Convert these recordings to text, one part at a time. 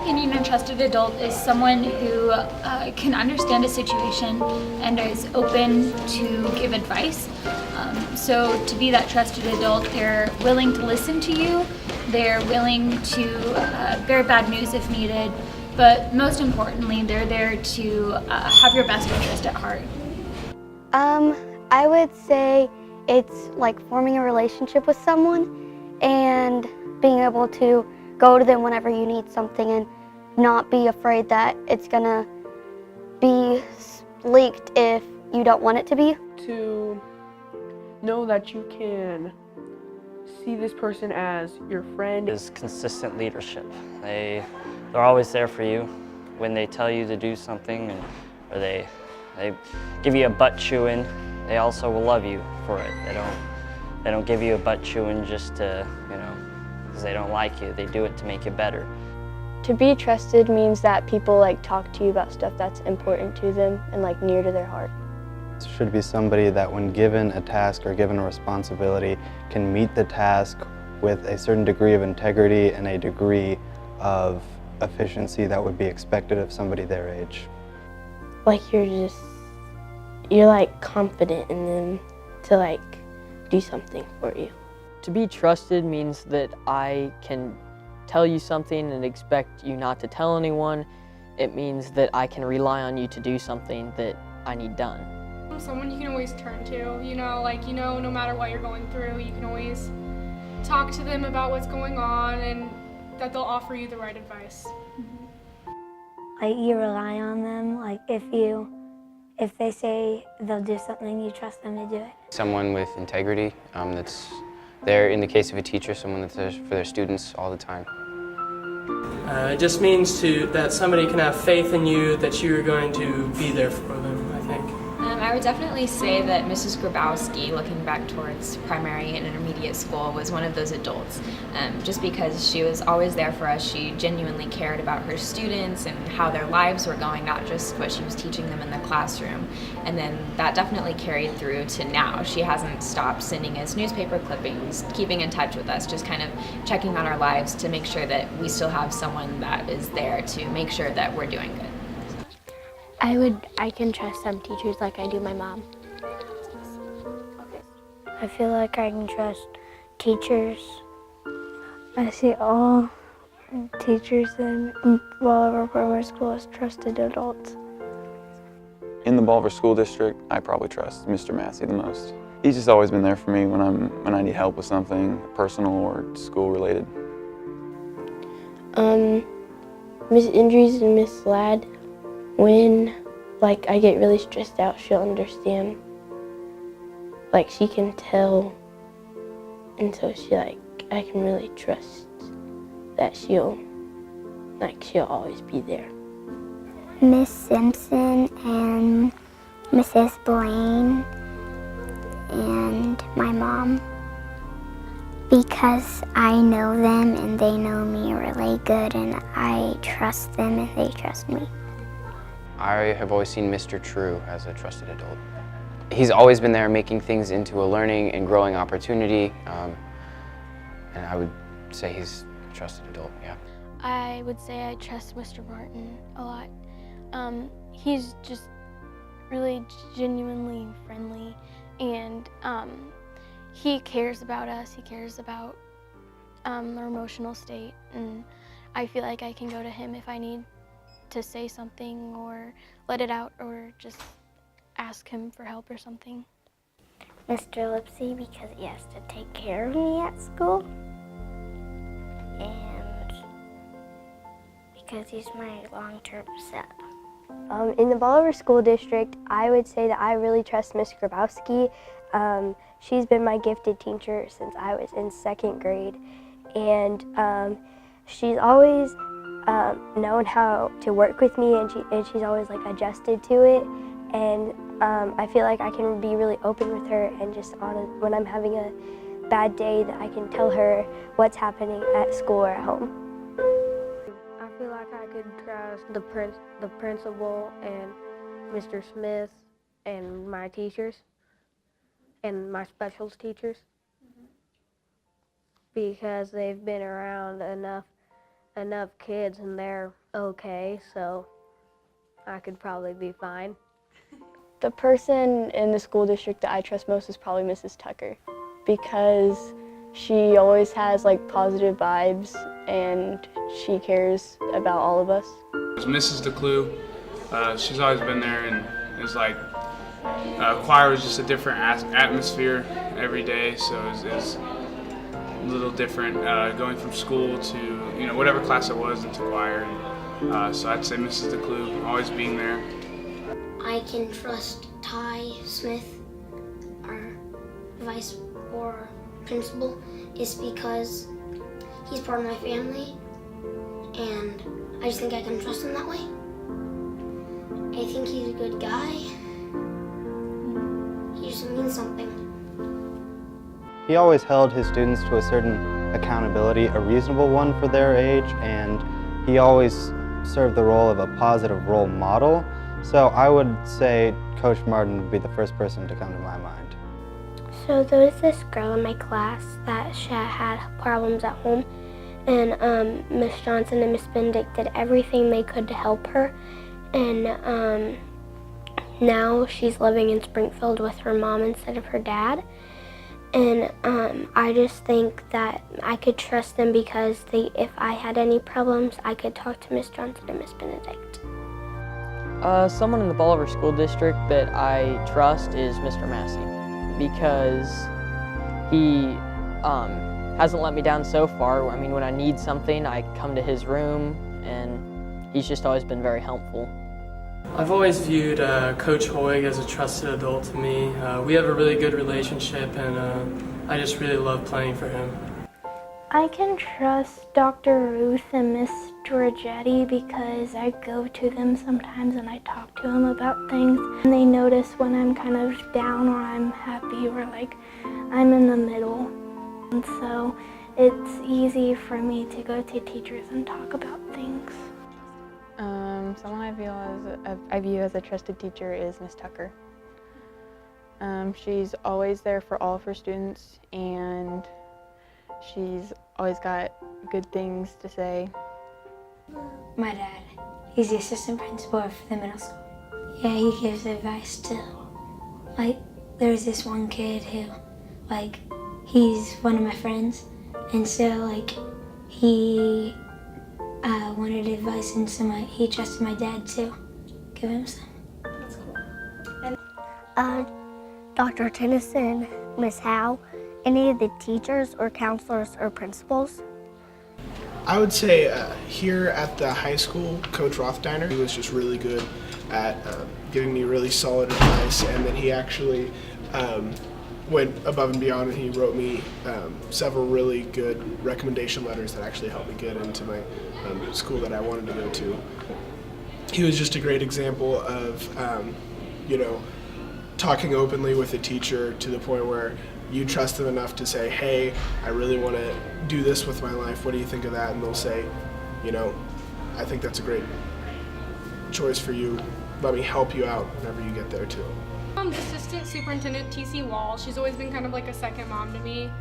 opinion, a trusted adult is someone who can understand a situation and is open to give advice. So to be that trusted adult, they're willing to listen to you, they're willing to bear bad news if needed, but most importantly, they're there to have your best interest at heart. I would say it's like forming a relationship with someone and being able to go to them whenever you need something and not be afraid that it's gonna be leaked if you don't want it to be. To know that you can see this person as your friend. Is consistent leadership. They're always there for you when they tell you to do something, or they give you a butt chewing. They also will love you for it. They don't give you a butt chewing just to, because they don't like you. They do it to make you better. To be trusted means that people talk to you about stuff that's important to them and near to their heart. It should be somebody that when given a task or given a responsibility can meet the task with a certain degree of integrity and a degree of efficiency that would be expected of somebody their age. You're confident in them to do something for you. To be trusted means that I can tell you something and expect you not to tell anyone. It means that I can rely on you to do something that I need done. Someone you can always turn to, no matter what you're going through, you can always talk to them about what's going on and that they'll offer you the right advice. You rely on them, if they say they'll do something, you trust them to do it. Someone with integrity, that's there in the case of a teacher, someone that's there for their students all the time. It just means that somebody can have faith in you, that you're going to be there for them, I think. I would definitely say that Mrs. Grabowski, looking back towards primary and intermediate school, was one of those adults. Just because she was always there for us, she genuinely cared about her students and how their lives were going, not just what she was teaching them in the classroom. And then that definitely carried through to now. She hasn't stopped sending us newspaper clippings, keeping in touch with us, just kind of checking on our lives to make sure that we still have someone that is there to make sure that we're doing good. I can trust some teachers like I do my mom. I feel like I can trust teachers. I see all teachers in Bolivar Primary School as trusted adults. In the Bolivar School District, I probably trust Mr. Massey the most. He's just always been there for me when I need help with something personal or school related. Miss Indries and Miss Ladd, when I get really stressed out, she'll understand. She can tell, and so I can really trust that she'll always be there. Miss Simpson and Mrs. Blaine and my mom, because I know them and they know me really good and I trust them and they trust me. I have always seen Mr. True as a trusted adult. He's always been there making things into a learning and growing opportunity, and I would say he's a trusted adult, yeah. I would say I trust Mr. Martin a lot. He's just really genuinely friendly, and he cares about us. He cares about our emotional state, and I feel like I can go to him if I need to say something or let it out or just ask him for help or something. Mr. Lipsy, because he has to take care of me at school, and because he's my long-term sub. In the Bolivar School District, I would say that I really trust Miss Grabowski. She's been my gifted teacher since I was in 2nd grade, and she's always known how to work with me, and she's always adjusted to it, and I feel like I can be really open with her, and just when I'm having a bad day, that I can tell her what's happening at school or at home. I feel like I could trust the principal and Mr. Smith and my teachers and my specials teachers, because they've been around enough enough kids and they're okay, so I could probably be fine. The person in the school district that I trust most is probably Mrs. Tucker, because she always has like positive vibes and she cares about all of us. Mrs. DeClue, she's always been there, and it's like choir was just a different atmosphere every day, so it's a little different going from school to whatever class it was into choir. And, so I'd say Mrs. DeClue always being there. I can trust Ty Smith, our vice or principal, is because he's part of my family, and I just think I can trust him that way. I think he's a good guy. He just means something. He always held his students to a certain accountability, a reasonable one for their age, and he always served the role of a positive role model. So I would say Coach Martin would be the first person to come to my mind. So there was this girl in my class that she had problems at home, and Miss Johnson and Miss Bendick did everything they could to help her, and now she's living in Springfield with her mom instead of her dad. And I just think that I could trust them because if I had any problems, I could talk to Miss Johnson and Miss Benedict. Someone in the Bolivar School District that I trust is Mr. Massey, because he hasn't let me down so far. I mean, when I need something, I come to his room, and he's just always been very helpful. I've always viewed Coach Hoig as a trusted adult to me. We have a really good relationship, and I just really love playing for him. I can trust Dr. Ruth and Miss Giorgetti because I go to them sometimes and I talk to them about things. And they notice when I'm kind of down or I'm happy or like I'm in the middle. And so it's easy for me to go to teachers and talk about things. Someone I view as a trusted teacher is Miss Tucker. She's always there for all of her students, and she's always got good things to say. My dad, he's the assistant principal for the middle school. Yeah, he gives advice to, there's this one kid who, he's one of my friends, and so, he wanted advice, and so he trusted my dad to give him some. That's cool. Dr. Tennyson, Miss Howe, any of the teachers or counselors or principals? I would say here at the high school, Coach Rothsteiner, he was just really good at giving me really solid advice, and then he actually went above and beyond, and he wrote me several really good recommendation letters that actually helped me get into my school that I wanted to go to. He was just a great example of, talking openly with a teacher to the point where you trust them enough to say, hey, I really want to do this with my life. What do you think of that? And they'll say, I think that's a great choice for you. Let me help you out whenever you get there too. Assistant Superintendent T.C. Wall, she's always been kind of like a second mom to me.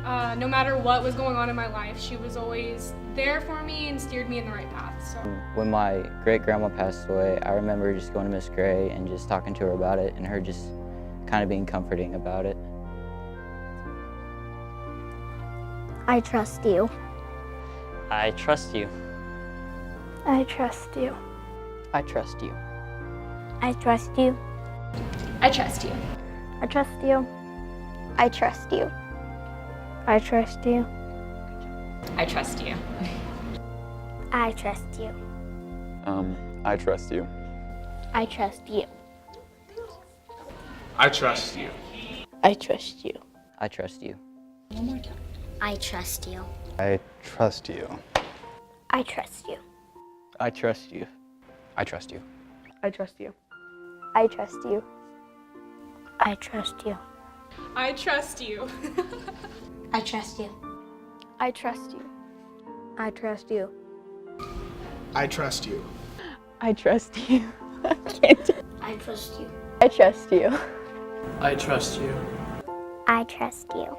No matter what was going on in my life, she was always there for me and steered me in the right path. So. When my great-grandma passed away, I remember just going to Miss Gray and just talking to her about it, and her just kind of being comforting about it. I trust you. I trust you. I trust you. I trust you. I trust you. I trust you. I trust you. I trust you. I trust you. I trust you. I trust you. I trust you. I trust you. I trust you. I trust you. I trust you. One more time. I trust you. I trust you. I trust you. I trust you. I trust you. I trust you. I trust you. I trust you. I trust you. I trust you. I trust you. I trust you. I trust you. I trust you. I can't. I trust you. I trust you. I trust you. I trust you.